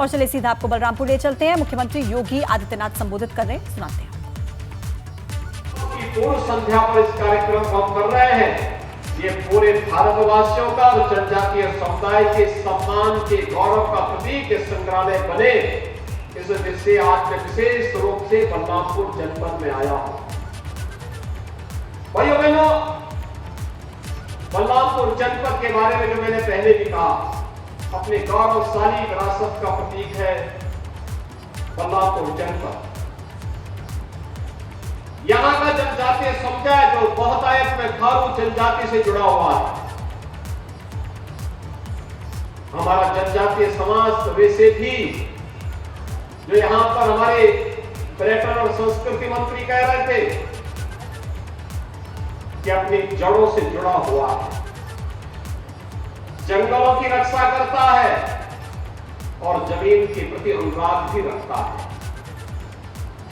और चलिए सीधा आपको बलरामपुर ले चलते हैं। मुख्यमंत्री योगी आदित्यनाथ संबोधित कर रहे हैं, सुनाते हैं। पूर्व संध्या पर इस कार्यक्रम को हम कर रहे हैं। ये पूरे भारतवासियों का और जनजातीय समुदाय के सम्मान के गौरव का प्रतीक संग्रहालय बने, इस विषय आज मैं विशेष रूप से बलरामपुर जनपद में आया हूं। भाइयों बहनों, बलरामपुर जनपद के बारे में जो मैंने पहले भी कहा, अपने गौरवशाली विरासत का प्रतीक है बलरामपुर जनपद। यहां का जनजातीय समुदाय जो बहुतायत में थारू जनजाति से जुड़ा हुआ है, हमारा जनजातीय समाज वैसे भी जो यहां पर हमारे पर्यटन और संस्कृति मंत्री कह रहे थे कि अपनी जड़ों से जुड़ा हुआ है, जंगलों की रक्षा करता है और जमीन के प्रति अनुराग भी रखता है।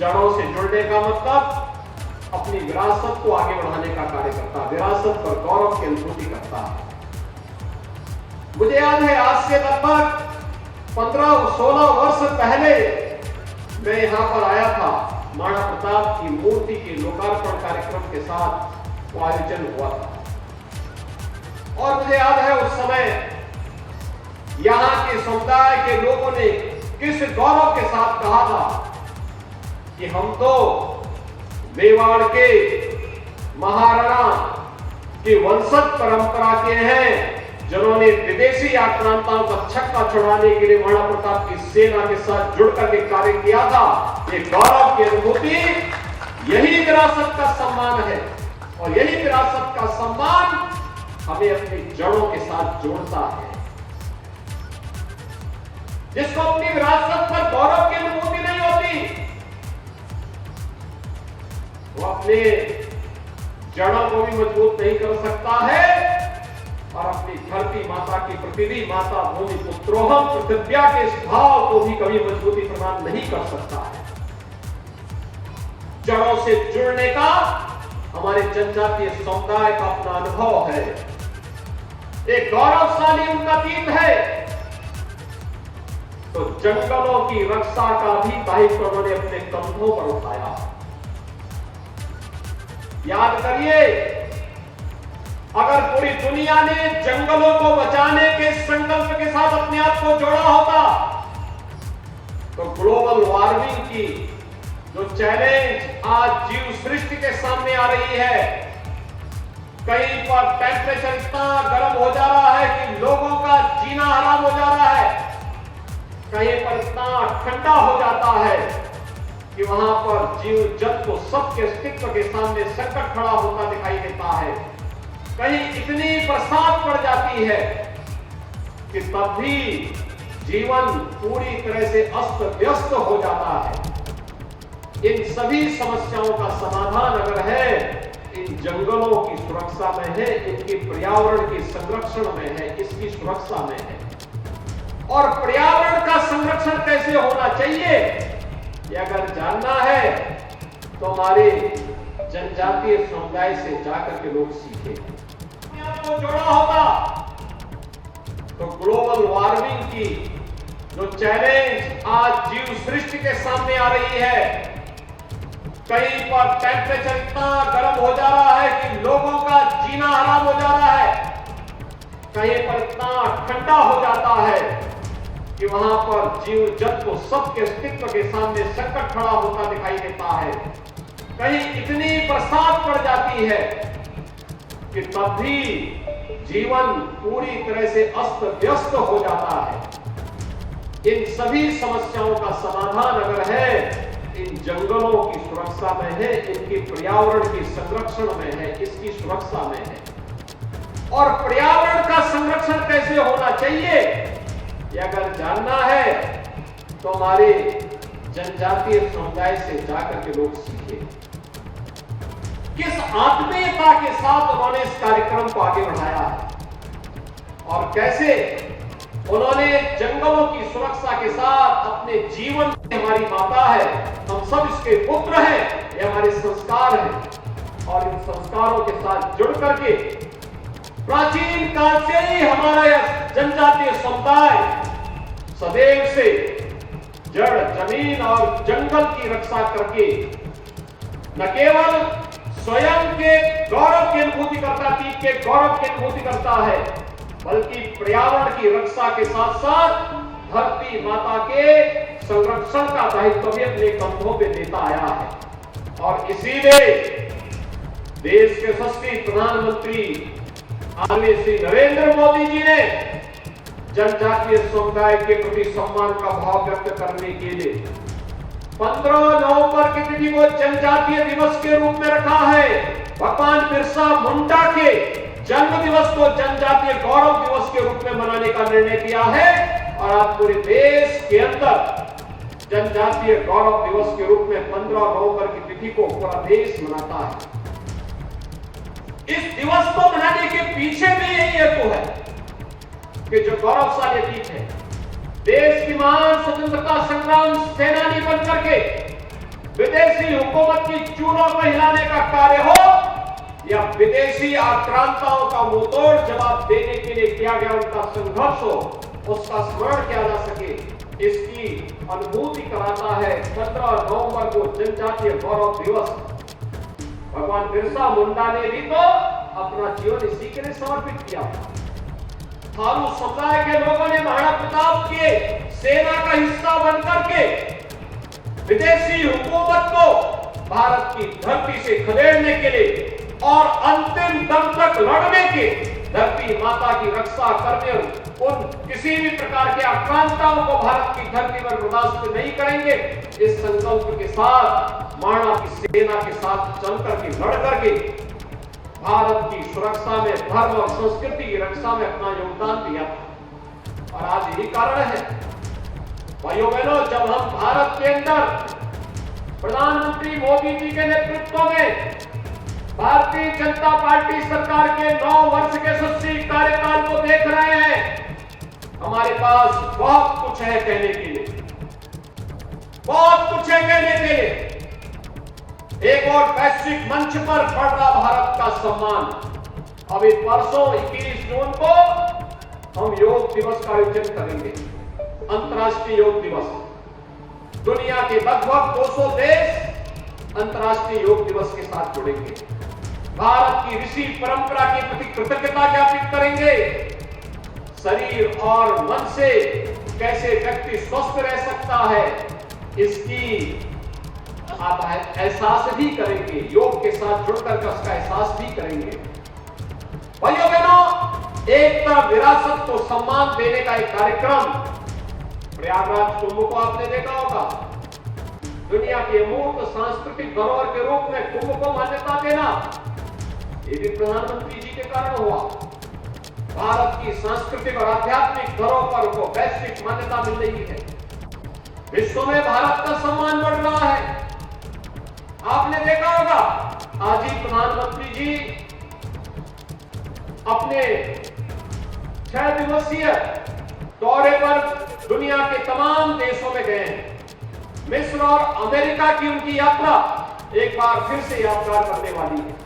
जड़ों से जुड़ने का मतलब अपनी विरासत को आगे बढ़ाने का कार्य करता है, विरासत पर गौरव की अनुभूति करता है। मुझे याद है आज से लगभग 15-16 वर्ष पहले मैं यहां पर आया था। महाराणा प्रताप की मूर्ति के लोकार्पण कार्यक्रम के साथ वो आयोजन हुआ था और मुझे याद है उस समय यहां के समुदाय के लोगों ने किस गौरव के साथ कहा था कि हम तो मेवाड़ के महाराणा की वंशज परंपरा के हैं, जिन्होंने विदेशी आक्रांताओं का छक्का छुड़ाने के लिए महाराणा प्रताप की सेना के साथ जुड़कर के कार्य किया था। ये गौरव की अनुभूति, यही विरासत का सम्मान है और यही विरासत का सम्मान हमें अपनी जड़ों के साथ जोड़ता है। जिसको अपनी विरासत पर गौरव की अनुभूति नहीं होती, वो अपने जड़ों को भी मजबूत नहीं कर सकता है और अपनी धरती माता की प्रतिनिधि माता भूमि पुत्रोहम पृथ्व्या के इस भाव को भी कभी मजबूती प्रदान नहीं कर सकता है। जड़ों से जुड़ने का हमारे जनजातीय समुदाय का अपना अनुभव है, एक गौरवशाली उनका अतीत है। तो जंगलों की रक्षा का भी दायित्व उन्होंने अपने कंधों पर उठाया। याद करिए, अगर पूरी दुनिया ने जंगलों को बचाने के संकल्प के साथ अपने आप को जोड़ा होता तो ग्लोबल वार्मिंग की जो चैलेंज आज जीव सृष्टि के सामने आ रही है, कहीं पर टेम्परेचर इतना गर्म हो जा रहा है कि लोगों का जीना हराम हो जा रहा है, कहीं पर इतना ठंडा हो जाता है कि वहां पर जीव जंतु सबके अस्तित्व के सामने संकट खड़ा होता दिखाई देता है। कहीं इतनी बरसात पड़ जाती है कि तब भी जीवन पूरी तरह से अस्त व्यस्त हो जाता है। इन सभी समस्याओं का समाधान अगर है, इन जंगलों की सुरक्षा में है, इनके पर्यावरण के संरक्षण में है, इसकी सुरक्षा में है। और पर्यावरण का संरक्षण कैसे होना चाहिए, ये अगर जानना है तो हमारे जनजातीय समुदाय से जाकर के लोग सीखे। आपको जोड़ा होगा तो ग्लोबल वार्मिंग की जो चैलेंज आज जीव सृष्टि के सामने आ रही है, कहीं पर टेम्परेचर इतना गर्म हो जा रहा है कि लोगों का जीना हराम हो जा रहा है, कहीं पर इतना ठंडा हो जाता है कि वहां पर जीव जंतु सबके अस्तित्व के सामने संकट खड़ा होता दिखाई देता है। कहीं इतनी बरसात पड़ जाती है कि तब भी जीवन पूरी तरह से अस्त व्यस्त हो जाता है। इन सभी समस्याओं का समाधान अगर है, इन जंगलों की सुरक्षा में है, इनके पर्यावरण के संरक्षण में है, इसकी सुरक्षा में है। और पर्यावरण का संरक्षण कैसे होना चाहिए, ये अगर जानना है तो हमारे जनजातीय समुदाय से जाकर के लोग सीखे। किस आत्मीयता के साथ उन्होंने इस कार्यक्रम को आगे बढ़ाया है और कैसे उन्होंने जंगलों की सुरक्षा के साथ अपने जीवन, हमारी माता है, हम सब इसके पुत्र हैं, ये हमारे संस्कार हैं और इन संस्कारों के साथ जुड़ करके प्राचीन काल से ही हमारा जनजातीय समुदाय सदैव से जड़, जमीन और जंगल की रक्षा करके न केवल स्वयं के गौरव की अनुभूति करता, अतीत के गौरव की अनुभूति करता है, बल्कि पर्यावरण की रक्षा के साथ साथ धरती माता के संरक्षण का दायित्व भी अपने कंधों पे लेता आया है। और इसीलिए देश के यशस्वी प्रधानमंत्री आदरणीय श्री नरेंद्र मोदी जी ने जनजातीय समुदाय के प्रति सम्मान का भाव व्यक्त करने के लिए 15 नवंबर की तिथि को जनजातीय दिवस के रूप में रखा है। भगवान बिरसा मुंडा के जन्म दिवस को जनजातीय गौरव दिवस के रूप में मनाने का निर्णय किया है और आज पूरे देश के अंदर जनजातीय गौरव दिवस के रूप में 15 नवंबर की तिथि को पूरा देश मनाता है। इस दिवस को मनाने के पीछे भी यही हेतु है कि जो गौरवशाली अतीत है, देश की महान स्वतंत्रता संग्राम सेनानी बनकर के विदेशी हुकूमत की चूड़ों को हिलाने का कार्य हो या विदेशी आक्रांताओं का मुंहतोड़ जवाब देने के लिए किया गया उनका संघर्ष हो, उसका स्मरण किया जा सके, इसकी अनुभूति कराता है 15 नवंबर को जनजातीय गौरव दिवस। भगवान बिरसा मुंडा ने भी तो अपना जीवन इसी के लिए समर्पित किया था। थारू समुदाय के लोगों ने महाराणा प्रताप के सेना का हिस्सा बनकर के विदेशी हुकूमत को भारत की धरती से खदेड़ने के लिए और अंतिम दम तक लड़ने के, धरती माता की रक्षा करने, उन किसी भी प्रकार के आक्रांताओं को भारत की धरती पर बर्दाश्त नहीं करेंगे, इस संकल्प के साथ महाराणा की सेना के साथ चल करके लड़ करके भारत की सुरक्षा में, धर्म और संस्कृति की रक्षा में अपना योगदान दिया था। और आज यही कारण है भाइयों बहनों, जब हम भारत के अंदर प्रधानमंत्री मोदी जी के नेतृत्व में भारतीय जनता पार्टी सरकार के 9 वर्ष के यशस्वी कार्यकाल को देख रहे हैं, हमारे पास बहुत कुछ है कहने के लिए, बहुत कुछ है कहने के लिए। एक और वैश्विक मंच पर बढ़ रहा भारत का सम्मान। अभी परसों 21 जून को हम योग दिवस का आयोजन करेंगे, अंतर्राष्ट्रीय योग दिवस। दुनिया के लगभग 200 देश अंतर्राष्ट्रीय योग दिवस के साथ जुड़ेंगे। भारत की ऋषि परंपरा के प्रति कृतज्ञता ज्ञापित करेंगे। शरीर और मन से कैसे व्यक्ति स्वस्थ रह सकता है, इसकी आप एहसास भी करेंगे, योग के साथ जुड़कर उसका एहसास भी करेंगे। भाइयों बहनों, एक तरफ विरासत को सम्मान देने का एक कार्यक्रम, प्रयागराज कुंभ को आपने देखा होगा, दुनिया के अमूर्त सांस्कृतिक धरोहर के रूप में कुंभ को मान्यता देना, ये भी प्रधानमंत्री जी के कारण हुआ। भारत की सांस्कृतिक और आध्यात्मिक धरोहर को वैश्विक मान्यता मिल रही है, विश्व में भारत का सम्मान बढ़ रहा है। आपने देखा होगा आज ही प्रधानमंत्री जी अपने 6 दिवसीय दौरे पर दुनिया के तमाम देशों में गए हैं। मिस्र और अमेरिका की उनकी यात्रा एक बार फिर से यादगार करने वाली है।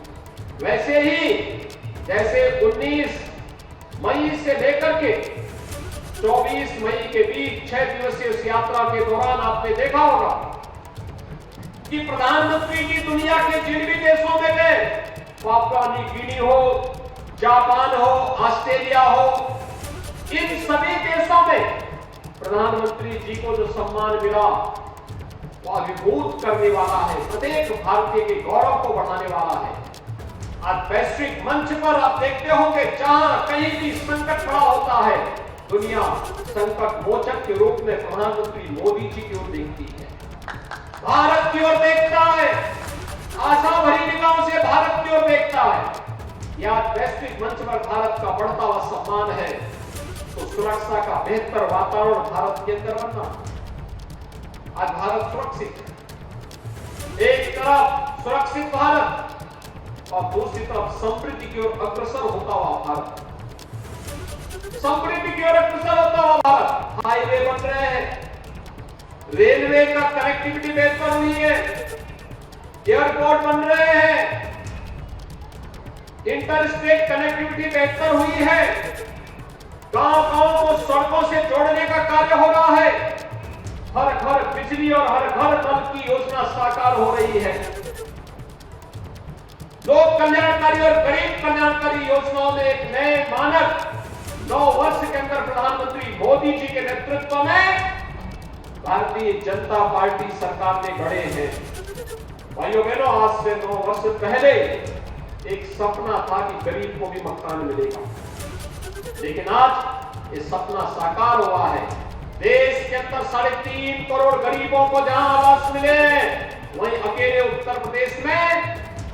वैसे ही जैसे 19 मई से लेकर के 24 मई के बीच 6 दिवसीय इस यात्रा के दौरान आपने देखा होगा कि प्रधानमंत्री जी दुनिया के जिन भी देशों में गए, पापुआ न्यू गिनी हो, जापान हो, ऑस्ट्रेलिया हो, इन सभी देशों में प्रधानमंत्री जी को जो सम्मान मिला वो अभिभूत करने वाला है, प्रत्येक भारतीय के गौरव को बढ़ाने वाला है। आज वैश्विक मंच पर आप देखते होंगे, जहां कहीं भी संकट खड़ा होता है, दुनिया संकट मोचक के रूप में प्रधानमंत्री मोदी जी की ओर देखती है, भारत की ओर देखता है, आशा भरी निगाहों से भारत की ओर देखता है। यह वैश्विक मंच पर भारत का बढ़ता हुआ सम्मान है, तो सुरक्षा का बेहतर वातावरण भारत के अंदर बनना। आज भारत सुरक्षित है, एक तरफ सुरक्षित भारत और दूसरी तरफ समृद्धि की ओर अग्रसर होता हुआ भारत, समृद्धि की ओर अग्रसर होता हुआ भारत। हाईवे बन रहे हैं, रेलवे का कनेक्टिविटी बेहतर हुई है, एयरपोर्ट बन रहे हैं, इंटर स्टेट कनेक्टिविटी बेहतर हुई है, गांव-गांव को सड़कों से जोड़ने का कार्य हो रहा है। हर घर बिजली और हर घर नल की योजना साकार हो रही है। लोक कल्याणकारी और गरीब कल्याणकारी योजनाओं में एक नए मानक 9 वर्ष के अंदर प्रधानमंत्री मोदी जी के नेतृत्व में भारतीय जनता पार्टी सरकार ने गढ़े हैं। भाइयों बहनों, आज से 9 वर्ष पहले एक सपना था कि गरीब को भी मकान मिलेगा, लेकिन आज ये सपना साकार हुआ है। देश के अंदर 3.5 करोड़ गरीबों को जहां आवास मिले, वहीं अकेले उत्तर प्रदेश में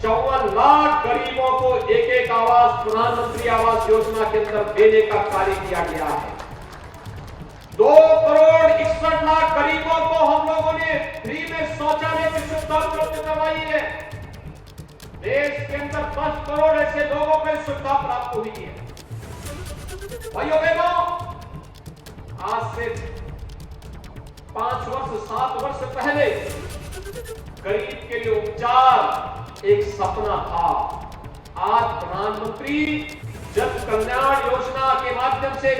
54 लाख गरीबों को एक आवास प्रधानमंत्री आवास योजना के अंदर देने का कार्य किया गया है। 2 करोड़ 61 लाख गरीबों को हम लोगों ने फ्री में शौचालय की सुविधा उपलब्ध करवाई है। देश के अंदर 10 करोड़ ऐसे लोगों को सुविधा प्राप्त हुई है। भाइयों बहनों, आज से 5 वर्ष 7 वर्ष पहले गरीब के लिए उपचार एक सपना था। आज प्रधानमंत्री जन कल्याण योजना के माध्यम से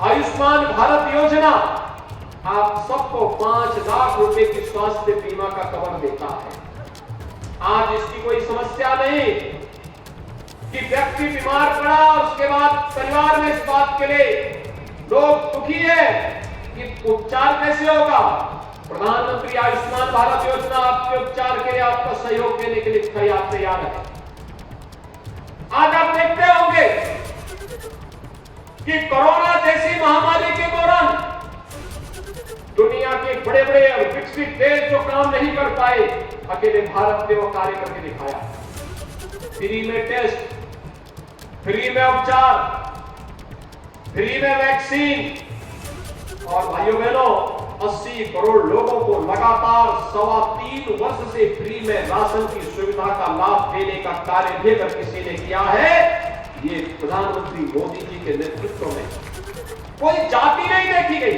आयुष्मान भारत योजना आप सबको 5 लाख रुपए की स्वास्थ्य बीमा का कवर देता है। आज इसकी कोई समस्या नहीं कि व्यक्ति बीमार पड़ा और उसके बाद परिवार में इस बात के लिए लोग दुखी है कि उपचार कैसे होगा। प्रधानमंत्री आयुष्मान भारत योजना आपके उपचार के लिए आपका सहयोग देने के लिए तैयार है। आज आप देखते होंगे कि कोरोना जैसी महामारी के दौरान दुनिया के बड़े बड़े और विकसित देश जो काम नहीं कर पाए, अकेले भारत ने वो कार्य करके दिखाया। फ्री में टेस्ट, फ्री में उपचार, फ्री में वैक्सीन और भाइयों बहनों 80 करोड़ लोगों को लगातार 3.25 वर्ष से फ्री में राशन की सुविधा का लाभ देने का कार्य भी अगर किसी ने किया है, ये प्रधानमंत्री मोदी जी के नेतृत्व में। कोई जाति नहीं देखी गई,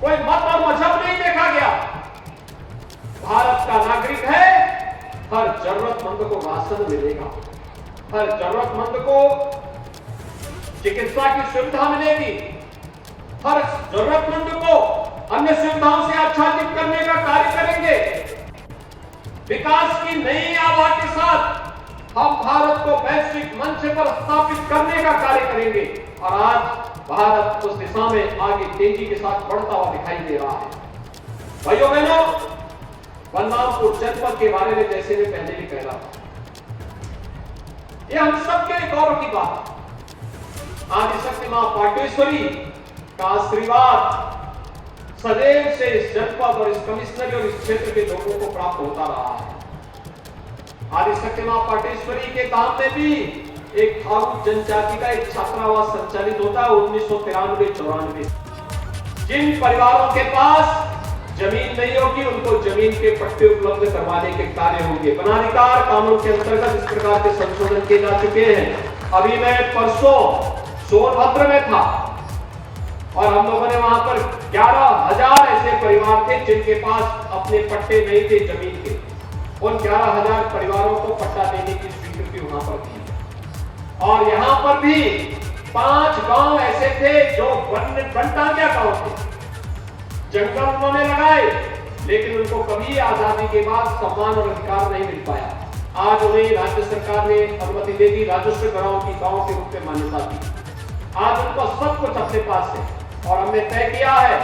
कोई मत और मजहब नहीं देखा गया। भारत का नागरिक है, हर जरूरतमंद को राशन मिलेगा, हर जरूरतमंद को चिकित्सा की सुविधा मिलेगी, हर जरूरतमंद को अन्य सुविधाओं से आच्छादित करने का कार्य करेंगे। विकास की नई आभा के साथ हम भारत को वैश्विक मंच पर स्थापित करने का कार्य करेंगे और आज भारत उस दिशा में आगे तेजी के साथ बढ़ता हुआ दिखाई दे रहा है। भाइयों बहनों, बलरामपुर जनपद के बारे में जैसे मैं पहले भी कह रहा था, यह हम सबके लिए गौरव की बात है। आदिशक्ति मां पाटेश्वरी का आशीर्वाद सदैव से इस जनपद और इस कमिश्नरी और इस क्षेत्र के लोगों को प्राप्त होता रहा है। आदिशक्ति मां पाटेश्वरी के धाम में भी एक थारू जनजाति का एक छात्रावास संचालित होता है 1993-94। जिन परिवारों के पास जमीन नहीं होगी उनको जमीन के पट्टे उपलब्ध करवाने के कार्य होंगे। वनाधिकार कानून के अंतर्गत इस प्रकार के संशोधन किए जा चुके हैं। अभी मैं परसों सोनभद्र में था और हम लोगों ने वहां पर 11,000 ऐसे परिवार थे जिनके पास अपने पट्टे नहीं थे जमीन के। उन 11,000 परिवारों को पट्टा देने की स्वीकृति वहां पर थी। और यहां पर भी 5 गांव ऐसे थे जो बनटांगिया गांव थे। जंगल उन्होंने लगाए, लेकिन उनको कभी आजादी के बाद सम्मान और अधिकार नहीं मिल पाया। आज उन्हें राज्य सरकार ने अनुमति दे दी, राजस्व गांव की गांव के रूप में मान्यता दी। आज उनको सब कुछ अपने पास है और हमने तय किया है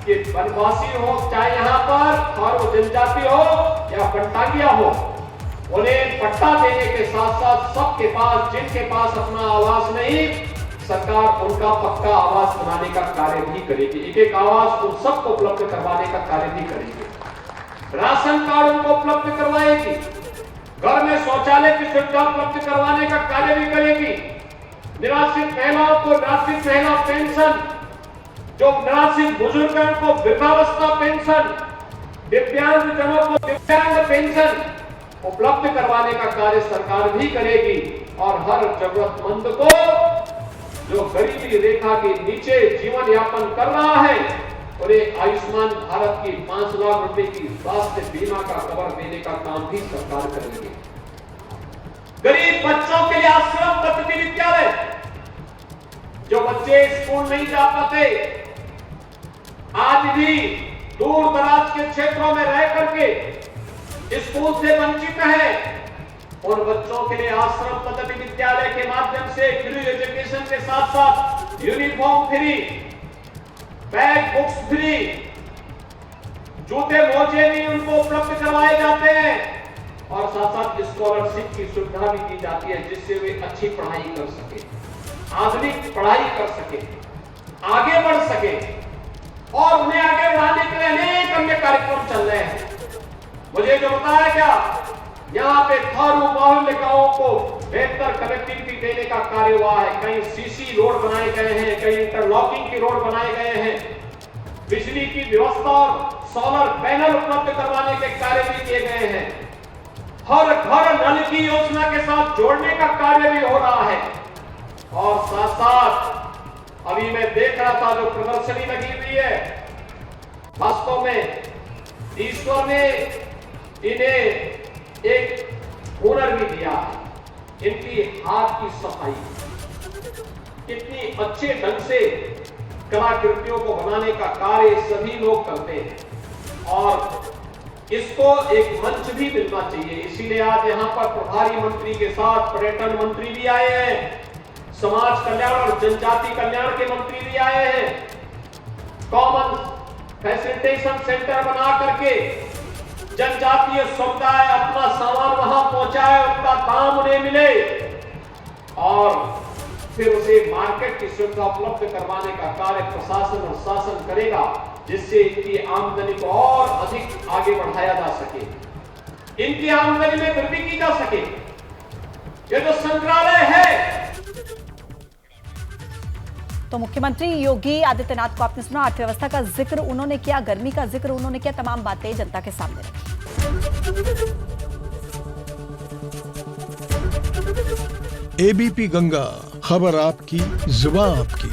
कि वनवासी हो, चाहे यहाँ पर थारू जनजाति हो या बनटांगिया हो, उन्हें पट्टा देने के साथ साथ सबके पास, जिनके पास अपना आवास नहीं, सरकार उनका पक्का आवास बनाने का कार्य भी करेगी। एक आवास उन सबको उपलब्ध करवाने का कार्य भी करेगी। राशन कार्ड उनको उपलब्ध करवाएगी। घर में शौचालय की सुविधा उपलब्ध करवाने का कार्य भी करेगी। निराश्रित महिलाओं को निराश्रित महिला पेंशन, जो निराश्रित बुजुर्ग हैं उनको वृद्धावस्था पेंशन, दिव्यांग जनों को दिव्यांग पेंशन उपलब्ध करवाने का कार्य सरकार भी करेगी। और हर जरूरतमंद को जो गरीबी रेखा के नीचे जीवन यापन कर रहा है, उन्हें आयुष्मान भारत की 5 लाख रुपए की स्वास्थ्य बीमा का कवर देने का काम भी सरकार करेगी। गरीब बच्चों के लिए आश्रम पद्धति विद्यालय, जो बच्चे स्कूल नहीं जा पाते, आज भी दूर दराज के क्षेत्रों में रह करके स्कूल से वंचित हैं, उन बच्चों के लिए आश्रम पद्धति विद्यालय के माध्यम से फ्री एजुकेशन के साथ साथ uniform free, bag books free, जूते मोजे भी उनको उपलब्ध करवाए जाते हैं और साथ साथ स्कॉलरशिप की सुविधा भी की जाती है, जिससे वे अच्छी पढ़ाई कर सके, आधुनिक पढ़ाई कर सके, आगे बढ़ सके और उन्हें आगे बढ़ाने के लिए अनेक अन्य कार्यक्रम चल रहे हैं। मुझे जो बताया क्या, यहाँ पे थारू बाहुल्य गांवों को बेहतर कनेक्टिविटी देने का कार्य हुआ है। कहीं सीसी रोड बनाए गए हैं, कहीं इंटरलॉकिंग के रोड बनाए गए हैं, बिजली की व्यवस्था और सोलर पैनल उपलब्ध करवाने के कार्य भी किए गए हैं, हर घर नल की योजना के साथ जोड़ने का कार्य भी हो रहा है। और साथ साथ अभी मैं देख रहा था जो प्रदर्शनी लगी हुई है, वास्तव में ईश्वर ने इन्हें एक हुनर भी दिया है। इनकी हाथ की सफाई, कितनी अच्छे ढंग से कलाकृतियों को बनाने का कार्य सभी लोग करते हैं और इसको एक मंच भी मिलना चाहिए। इसीलिए आज यहाँ पर प्रभारी मंत्री के साथ पर्यटन मंत्री भी आए हैं, समाज कल्याण और जनजाति कल्याण के मंत्री भी आए हैं। कॉमन फैसिलिटेशन सेंटर बना करके जनजातीय समुदाय अपना सामान वहां पहुंचाए, उनका दाम उन्हें मिले और फिर उसे मार्केट की सुविधा उपलब्ध करवाने का कार्य प्रशासन और शासन करेगा, जिससे इनकी आमदनी को और अधिक आगे बढ़ाया जा सके, इनकी आमदनी में वृद्धि की जा सके। ये जो संग्रहालय है, तो मुख्यमंत्री योगी आदित्यनाथ को आपने सुना, अर्थव्यवस्था का जिक्र उन्होंने किया, गर्मी का जिक्र उन्होंने किया, तमाम बातें जनता के सामने रखी। एबीपी गंगा, खबर आपकी, जुबान आपकी।